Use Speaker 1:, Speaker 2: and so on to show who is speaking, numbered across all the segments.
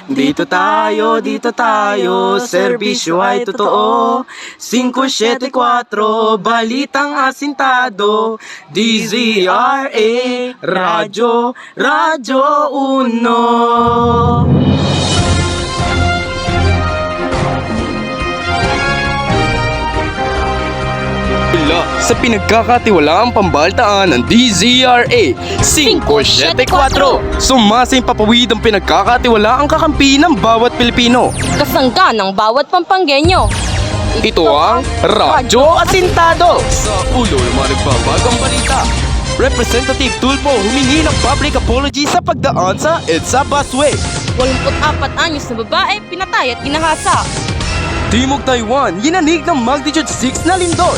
Speaker 1: Dito tayo, serbisyo ay totoo. 574, balitang asintado. DZRA, Radyo Uno. Sa pinagkakatiwalaang pambaltaan ng DZRA 574, sumasing papawid ang pinagkakatiwalaang kakampi ng bawat Pilipino.
Speaker 2: Kasangga ng bawat Pampanggenyo.
Speaker 1: Ito ang Radyo Asintado. Sa ulo ng mga nagbabagang balita, Representative Tulfo humingi ng public apology sa pagdaan sa EDSA busway.
Speaker 2: 84 anyos na babae pinatay at ginahasa.
Speaker 1: Timog Taiwan, yinanig ng magnitude 6 na lindol.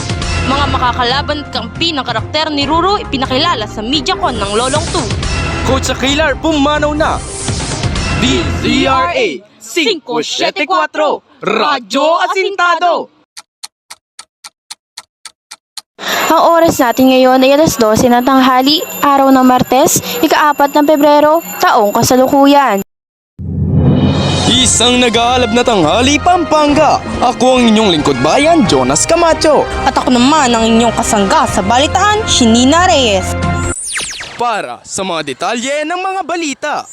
Speaker 2: Mga makakalaban at kampi ng karakter ni Ruru ipinakilala sa MediaCon ng Lolong 2.
Speaker 1: Coach Aquilar pumanaw na. DZRA 574, Radyo Asintado.
Speaker 3: Ang oras natin ngayon ay alas 12 ng tanghali, araw ng Martes, ika-4 ng Pebrero, taong kasalukuyan.
Speaker 1: Isang nag-aalab na tanghali, Pampanga. Ako ang inyong lingkod bayan, Jonas Camacho.
Speaker 2: At ako naman ang inyong kasangga sa balitaan, Shinina Reyes.
Speaker 1: Para sa mga detalye ng mga balita.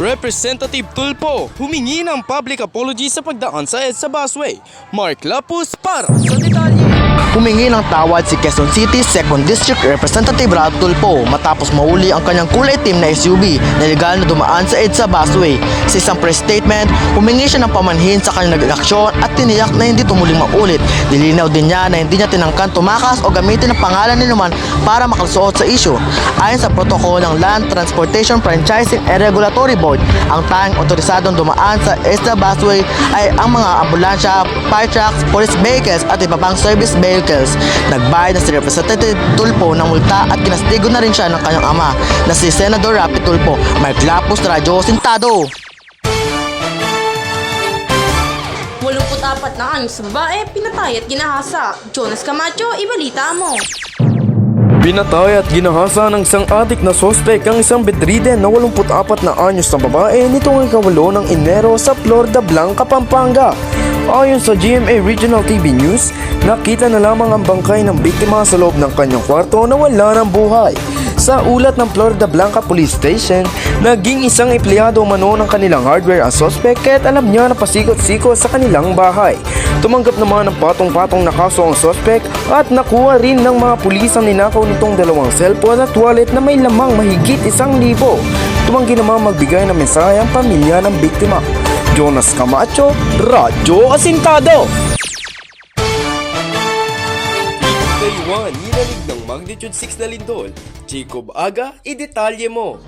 Speaker 1: Representative Tulfo humingi ng public apology sa pagdaan sa EDSA busway. Mark Lapus para sa detalye.
Speaker 4: Humingi ng tawad si Quezon City 2nd District Representative Rad Tulfo matapos mahuli ang kanyang kulay itim na SUV na legal na dumaan sa EDSA busway. Sa isang press statement, humingi siya ng pamanhin sa kanyang nag-aksyon at tiniyak na hindi tumuling maulit. Dilinaw din niya na hindi niya tinangkan tumakas o gamitin ang pangalan ni naman para makalusuot sa issue. Ayon sa protocol ng Land Transportation Franchising and Regulatory Board, ang tanging otorisadong dumaan sa EDSA busway ay ang mga ambulansya, fire trucks, police vehicles at iba pang service vehicles. Nagbayad na si Representative Tulfo ng multa at kinastigo na rin siya ng kanyang ama na si Senador Rapi Tulfo. Mark Lapus, Radyo Asintado.
Speaker 2: 84 na anyos na babae pinatay at ginahasa. Jonas Camacho, ibalita mo.
Speaker 1: Pinatay at ginahasa ng isang adik na sospek ang isang bedridden na 84 na anyos na babae nitong ika-8 ng Enero sa Florida Blanca, Pampanga. Ayon sa GMA Regional TV News, nakita na lamang ang bangkay ng biktima sa loob ng kanyang kwarto na wala ng buhay. Sa ulat ng Florida Blanca Police Station, naging isang empleyado umano ng kanilang hardware ang suspect kaya't alam niya na pasikot-sikot sa kanilang bahay. Tumanggap naman ng patong-patong na kaso ang suspect at nakuha rin ng mga pulis ang ninakaw nitong 2 cellphone at wallet na may lamang mahigit 1,000. Tumanggi naman magbigay ng mensahe ang pamilya ng biktima. Jonas Camacho, Radyo Asintado. Taiwan, hinanig ng magnitude 6 na lindol. Jacob Aga, idetalye mo.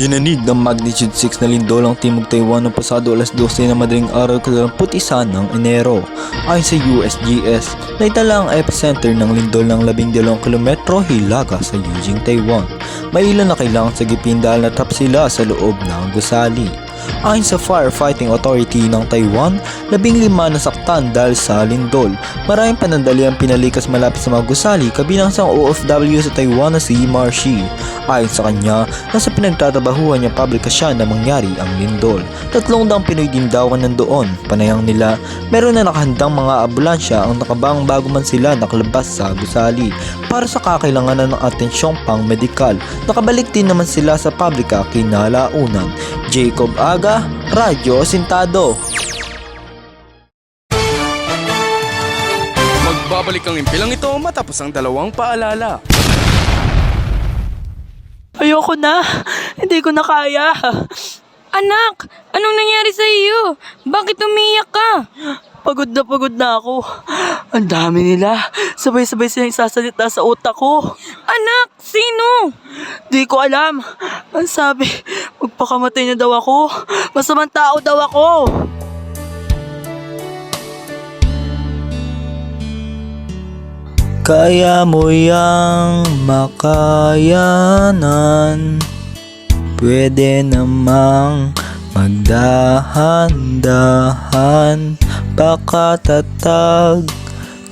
Speaker 5: Hinanig ng magnitude 6 na lindol ang Timog Taiwan ng pasado alas 12 na madaling araw ika-21 ng Enero. Ayon sa USGS, naitala ang epicenter ng lindol ng 12 kilometro hilaga sa Eugene, Taiwan. May ilan na kailangan sagipin dahil natap sila sa loob ng gusali. Ayon sa Firefighting Authority ng Taiwan, 15 nasaktan dahil sa lindol. Maraming panandali ang pinalikas malapit sa mga gusali kabilang sa OFW sa Taiwan na si Marshi. Ayon sa kanya, nasa pinagtatabahuan niya pabrika siya na mangyari ang lindol. 300 Pinoy din daw nandoon. Panayang nila, meron na nakahandang mga ambulansya ang nakabang bago man sila nakalabas sa gusali para sa kakailanganan ng atensyong pang-medikal. Nakabalik din naman sila sa pabrika kinalaunan. Jacob Aga, Radyo Asintado.
Speaker 1: Magbabalik ang impilang ito matapos ang 2 paalala.
Speaker 6: Ayoko na. Hindi ko na kaya.
Speaker 2: Anak, anong nangyari sa iyo? Bakit umiyak ka?
Speaker 6: Pagod na ako. Ang dami nila. Sabay-sabay silang isasalita sa utak ko.
Speaker 2: Anak, sino?
Speaker 6: Di ko alam. Ang sabi, magpakamatay na daw ako. Masamang tao daw ako.
Speaker 5: Kaya mo yang makayanan, pwede namang magdahan-dahan, pakatatag.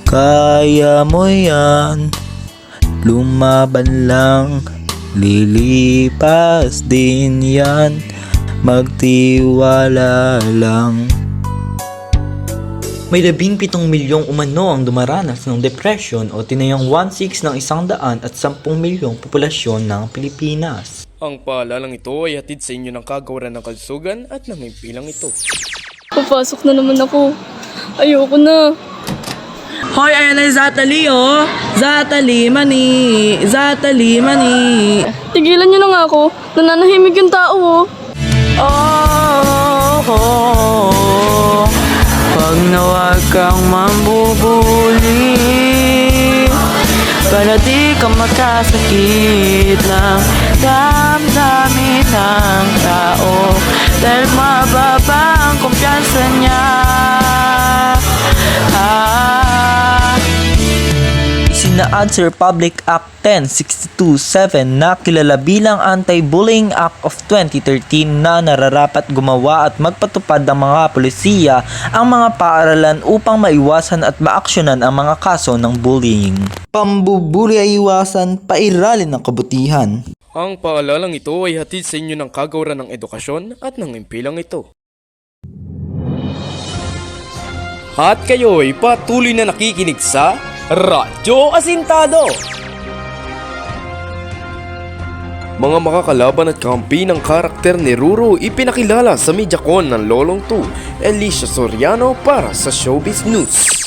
Speaker 5: Kaya mo yan, lumaban lang, lilipas din yan, magtiwala lang. May 17 milyong umano ang dumaranas ng depression o tinayang 1/6 ng 110 milyong populasyon ng Pilipinas.
Speaker 1: Ang paalalang ito ay hatid sa inyo ng kagawaran ng kalusugan at ng impilang ito.
Speaker 7: Papasok na naman ako. Ayoko na.
Speaker 6: Hoy, ayan na yung Zatali, oh. Zatali, mani. Zatali, mani.
Speaker 7: Tigilan niyo na nga ako. Nananahimik yung tao, oh.
Speaker 6: Oh, pag nawag kang mambubuli, para di ka magkasakit ng damdamin ng tao, dahil mababa ang kumpiyansa niya.
Speaker 5: Isinaad sa Republic Act 10627 na kilala bilang Anti-Bullying Act of 2013 na nararapat gumawa at magpatupad ng mga polisiya ang mga paaralan upang maiwasan at maaksyonan ang mga kaso ng bullying. Pambubuli ay iwasan, pairalin ng kabutihan.
Speaker 1: Ang paalalang ito ay hatid sa inyo ng kagawaran ng edukasyon at ng impilang ito. At kayo'y patuloy na nakikinig sa Radyo Asintado! Mga makakalaban at kampi ng karakter ni Ruru ipinakilala sa MediaCon ng Lolong 2, Alicia Soriano para sa Showbiz News.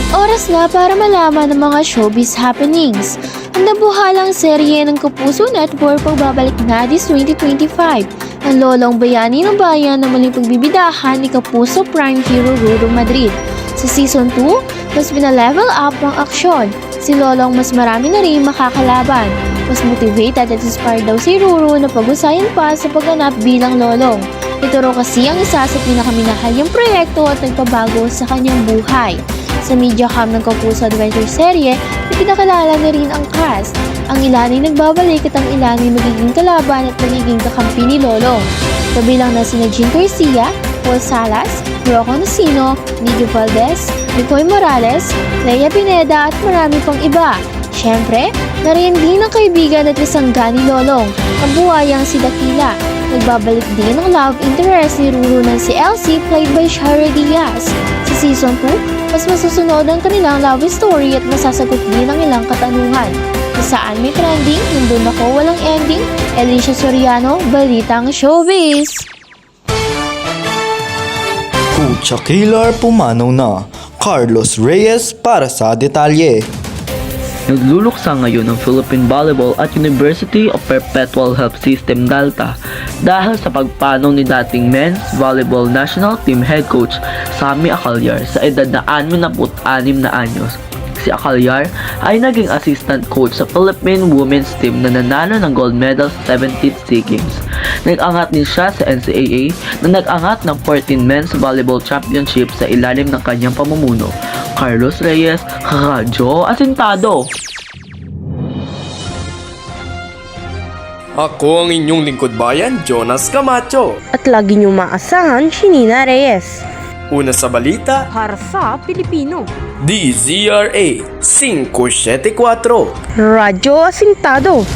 Speaker 3: Oras na para malaman ang mga showbiz happenings. Ang nabuhalang serye ng Kapuso Network pagbabalik na this 2025. Ang lolong bayani ng bayan na muling pagbibidahan ni Kapuso Prime Hero Ruru Madrid. Sa Season 2, mas pinalevel up ang aksyon. Si Lolong mas marami na rin makakalaban. Mas motivated at inspired daw si Ruru na pag-usayan pa sa pagganap bilang Lolong. Ito raw kasi ang isa sa pinakaminahal niyang proyekto at nagpabago sa kanyang buhay. Sa MediaCom ng Kapuso Adventure serye, ipinakilala na rin ang cast. Ang ilan ay nagbabalik at ang ilan ay magiging kalaban at magiging kakampi ni Lolong. Kabilang na sina Jean Garcia, Paul Salas, Rocco Nacino, Nicky Valdez, Nicoy Morales, Leia Pineda at marami pang iba. Siyempre, nariyan din ang kaibigan at isangga ni Lolong, ang buhayang si Dakila. Nagbabalik din ang love interest ni Ruru ng si Elsie played by Shara Diaz. Sa Season 2, mas masusunod ang kanilang love story at masasagot din ang ilang katanungan. Kung saan may trending, nandun ako walang ending, Alicia Soriano, Balitang Showbiz!
Speaker 5: Kucha Killer pumanaw na, Carlos Reyes para sa detalye.
Speaker 6: Nagluluksa ngayon ang Philippine Volleyball at University of Perpetual Health System Delta dahil sa pagpanaw ni dating Men's Volleyball National Team Head Coach Sammy Acalyar sa edad na 66 na anyos. Si Acalyar ay naging assistant coach sa Philippine Women's Team na nanalo ng gold medal sa 17th SEA Games. Nag-angat din siya sa NCAA na nag-angat ng 14 Men's Volleyball Championship sa ilalim ng kanyang pamumuno. Carlos Reyes, Radyo Asintado.
Speaker 1: Ako ang inyong lingkod bayan, Jonas Camacho.
Speaker 8: At lagi niyong maasahan si Nina Reyes.
Speaker 1: Una sa balita,
Speaker 8: Para sa Pilipino.
Speaker 1: DZRA 574.
Speaker 8: Radyo Asintado.